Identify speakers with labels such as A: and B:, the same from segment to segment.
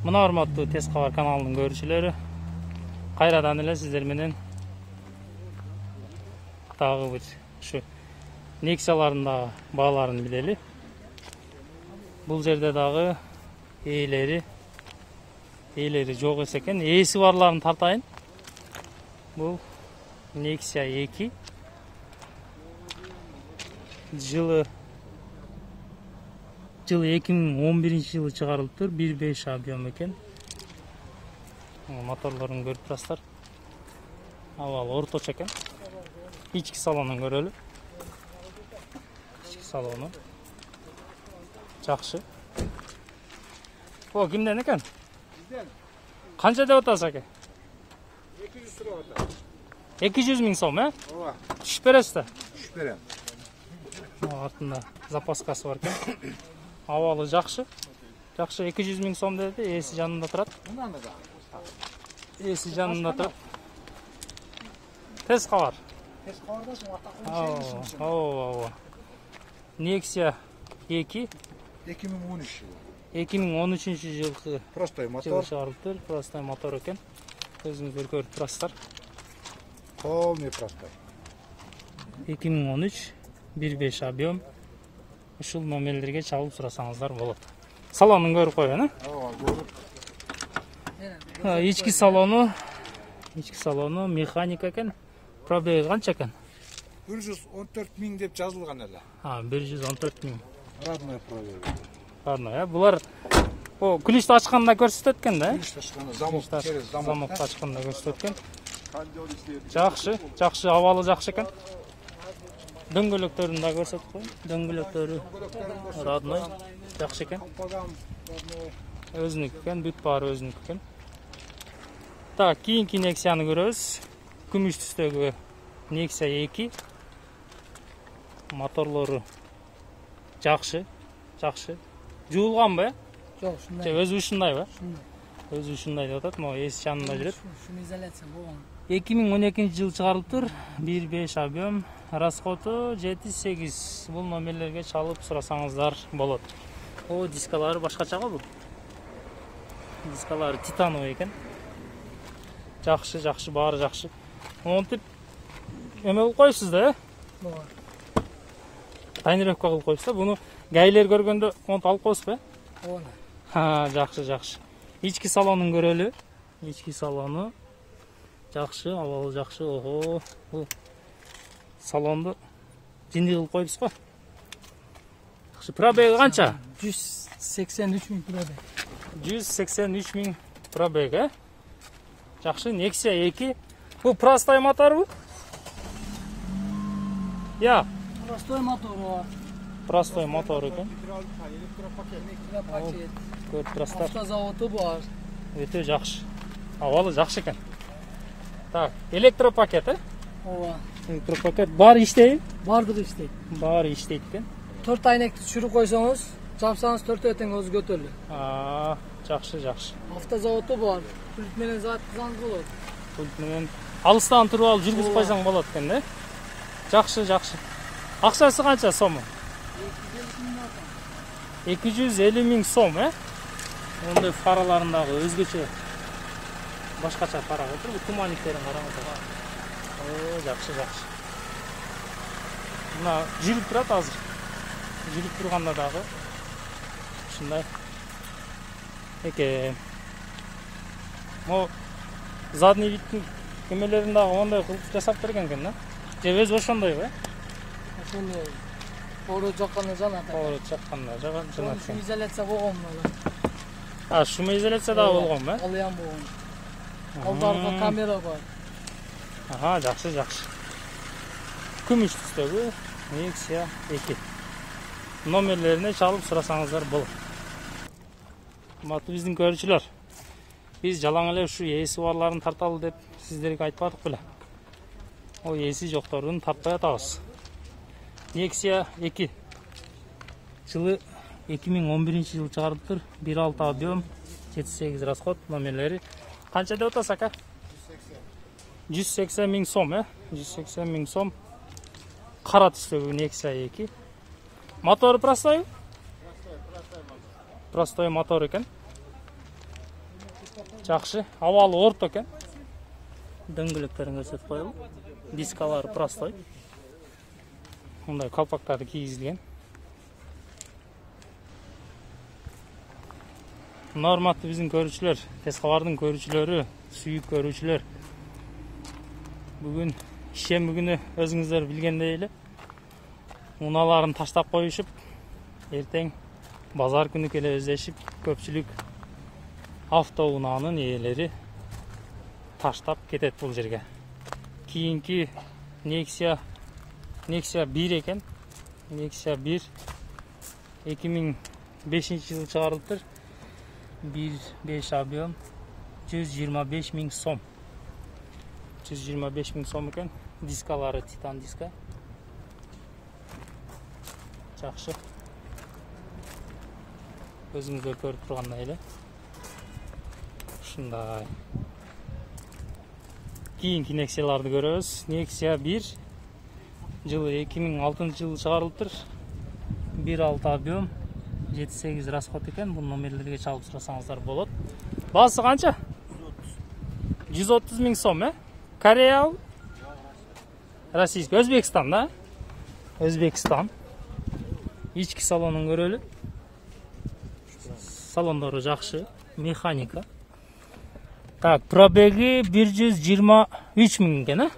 A: Мына урматтуу Тез кабар каналынын көрүүчүлөрү, кайрадан эле сиздер менен дагы бир ушу Nexia'лардын дагы бааларын билели. Бул жерде дагы ээлери жок экен. Ээси барларын тартайын. Бул Nexia 2. Жылы 2011-жылы чыгарылыптыр. 1.5 объем экен. Моторлорун көрүп турасыздар. Абалы орточо экен. Ички салонун көрөлү. Ички салону жакшы. О, кимден экен? Канча деп атасыз аке?
B: 200 туруп атат.
A: 200 миң сом,
B: Ооба.
A: Түшүп бересиз да?
B: Түшүп берем.
A: Артында запаскасы бар экен. Абалы жакшы. Жакшы 200 миң сом деди, ээси жанында турат.
B: Мынаны да.
A: Ээси жанында турат. Тез кабар.
B: Тез кабардасың, атакын
A: Ооба. Nexia 2
B: 2013 жылы.
A: 2013-жылкы
B: Простой мотор.
A: чыгарылыптыр. Простой мотор экен. Өзүңүздөр көрүп турасыздар.
B: Полный простой.
A: 2013 1.5 объем. Ушул номерлерге чалып сурасаңыздар болот. Салонун көрүп коеюн,
B: Ооба, көрүп.
A: Ички салону механика экен. Пробеги канча экен?
B: 114 миң деп жазылган эле.
A: 114 миң.
B: Родной пробег.
A: Ладно, булар күлүштү ачканда көрсөтөт экен да?
B: Күлүштү ачканда замок через замок
A: ачканда көрсөтөт экен. Жакшы, абалы жакшы экен. Дөңгөлөктөрүн да көрсөтүп коеюн. Дөңгөлөктөрү родной, жакшы экен. Өзүнүкү экен, бүт баары өзүнүкү экен. Так, кийинки Nexia'ны көрөбүз. Күмүш түстөгү Nexia 2. Моторлору жакшы. Жуулганбы,
C: Жок, ушундай.
A: Өзү ушундайбы?
C: Ушундай.
A: Өзү ушундай деп атат. Могу эси жанында жүрөт.
C: Шуну изоляция болгон.
A: 2012-жылы чыгарылыптыр. 1.5 объем. Расходу 7-8. Бул номерлерге чалып сурасаңыздар болот. Дискалары башкача го бул. Дискалары титановый экен. Жакшы, баары жакшы. Монтип эме кылып коюпсуз да,
C: Болгон.
A: Тайнировка кылып коюпсуз да. Буну гайлер көргөндө монт алып коесузбу?
C: Ооба.
A: Жакшы. Ички салонун көрөлү. Ички салону жакшы, абалы жакшы. Бул салонду жинди кылып коюпсуз го. Жакшы. Пробеги канча?
C: 183 миң пробег.
A: 183 миң пробег, Жакшы, Nexia 2. Бул простой моторбу?
C: Простой мотор.
A: Простой мотор экен.
C: Электропакет.
A: Көрүп турасыздар.
C: Автозаводу бар.
A: Өтө жакшы. Абалы жакшы экен. Так, электропакет,
C: Ооба.
A: Электропакет бар иштейби?
C: Бардыгы иштейт.
A: Баары иштейт экен.
C: 4 айнекти түшүрүп койсоңуз, жапсаңыз 4 тең өзү көтөрүлөт.
A: Жакшы.
C: Автозаводу бар. Пульт менен заткызсаңыз болот.
A: Пульт менен алыстан туруп алып жүргүзүп койсоң болот экен да? Жакшы. Акчасы канча сому? 250 миң сом, Ондай фараларындагы өзгөчө башкача фара отур. Туманниктерин караңыздар. Жакшы. Мына жүрүп турат азыр. Жүрүп турганда дагы ушундай экен. Мо задний видтин кемелерин дагы ондай кылып жасап берген экен да? Же өзү ошондойбу,
C: Ошондой. Ору жакканда жанат.
A: жанат.
C: Шум изоляция болгон мына.
A: Шум изоляция дагы болгонбу,
C: Алыян болгон. Алдарга камера бар.
A: Жакшы. Күмүш түстөгү Nexia 2. Номерлерине чалып сурасаңыздар болот. Урматтуу биздин көрүүчүлөр, биз жалаң эле ушу ээси барларын тарталы деп сиздерге айтпадык беле? Ээси жокторун тартпай атабыз. Nexia 2. Жылы 2011-жылы чыгарылыптыр. 1.6 объем, 7-8 расход. Номерлери канча деп атасыз ака? 180 миң сом, 180 миң сом. Кара түстөгү Nexia 2. Мотору простой? Простой мотор экен. Жакшы, абалы орто экен. Дөңгөлектерин көрсөтүп коелу. Дискалары простой. Мындай колпактары кийгизилген. Норматты биздин көрүүчүлөр, тез кабардын көрүүчүлөрү, сүйүк көрүүчүлөр. Бүгүн ишемби күнү өзүңүздөр билгендей эле унааларын таштап коюшуп, эртең базар күнү келе өздөшүп, көпчүлүк автоунаанын ээлери таштап кетет бул жерге. Кийинки Nexia 1 экен. Nexia 1 2005-жылы чыгарылыптыр. 1.5 объем 125 000 сом. 125 000 сом экен. Дискалары титан диска. Жакшы. Өзүңүздөр көрүп тургандай эле. Ушундай. Кийинки Nexia'ларды көрөбүз. Nexia 1 жылы 2006-жылы чыгарылыптыр. 1.6 объем 7-8 расход экен. Бул номерлерге чалып сурасаңыздар болот. Баасы канча? 130 000 сом, Корея? Российский, Өзбекстан, да? Өзбекстан. Ички салонун көрөлү. Салондору жакшы, механика. Так, пробеги 123 000 экен,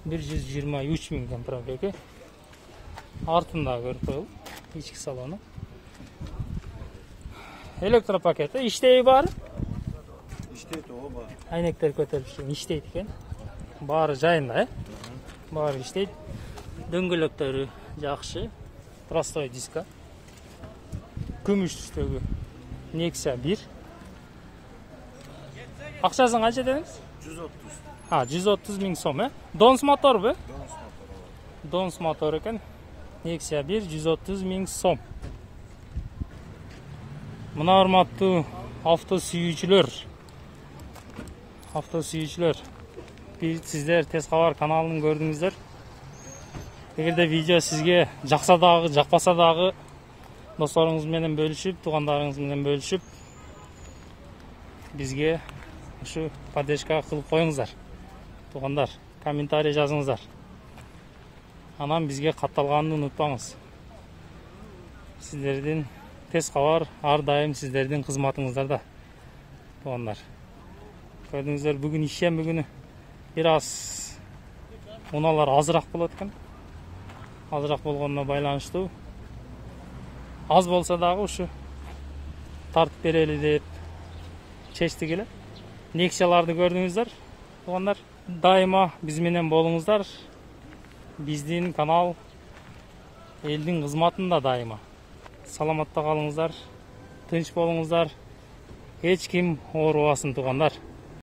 A: 123 000 экен пробеги. Артында көрүп коелу, ички салону. Электропакети иштейби баары?
B: İşte o var.
A: Айнектер көтөрүлүп иштейт экен. Баары жайында, Баары иштейт. Дөңгөлөктөрү жакшы. Простой диска. Күмүш түстөгү Nexia 1. Акчасын канча дедиңиз?
B: 130.
A: 130 000 сом, Донс моторбу? Донс мотор экен. Nexia 1 130 000 сом. Мына урматтуу авто сүйүүчүлөр, сиздер Тез кабар каналын көрдүңүздөр. Эгерде видео сизге жакса дагы, жакпаса дагы досторуңуз менен бөлүшүп, туугандарыңыз менен бөлүшүп, бизге ушу поддержка кылып коюңуздар. Туугандар, комментарий жазыңыздар. Анан бизге катталганын унутпаңыз. Сиздердин Тез кабар ар дайым сиздердин кызматыңыздарда. Туугандар, көрдүңүздөр, бүгүн ишемби күнү бир аз унаалар азыраак болот экен. Азыраак болгонуна байланыштуу аз болсо дагы ушу тартып берели деп чечтик эле. Nexиa'ларды көрдүңүздөр. Туугандар, дайыма биз менен болуңуздар. Биздин канал элдин кызматында дайыма. Саламатта калыңыздар, тынч болуңуздар. Эч ким оорубасын, туугандар.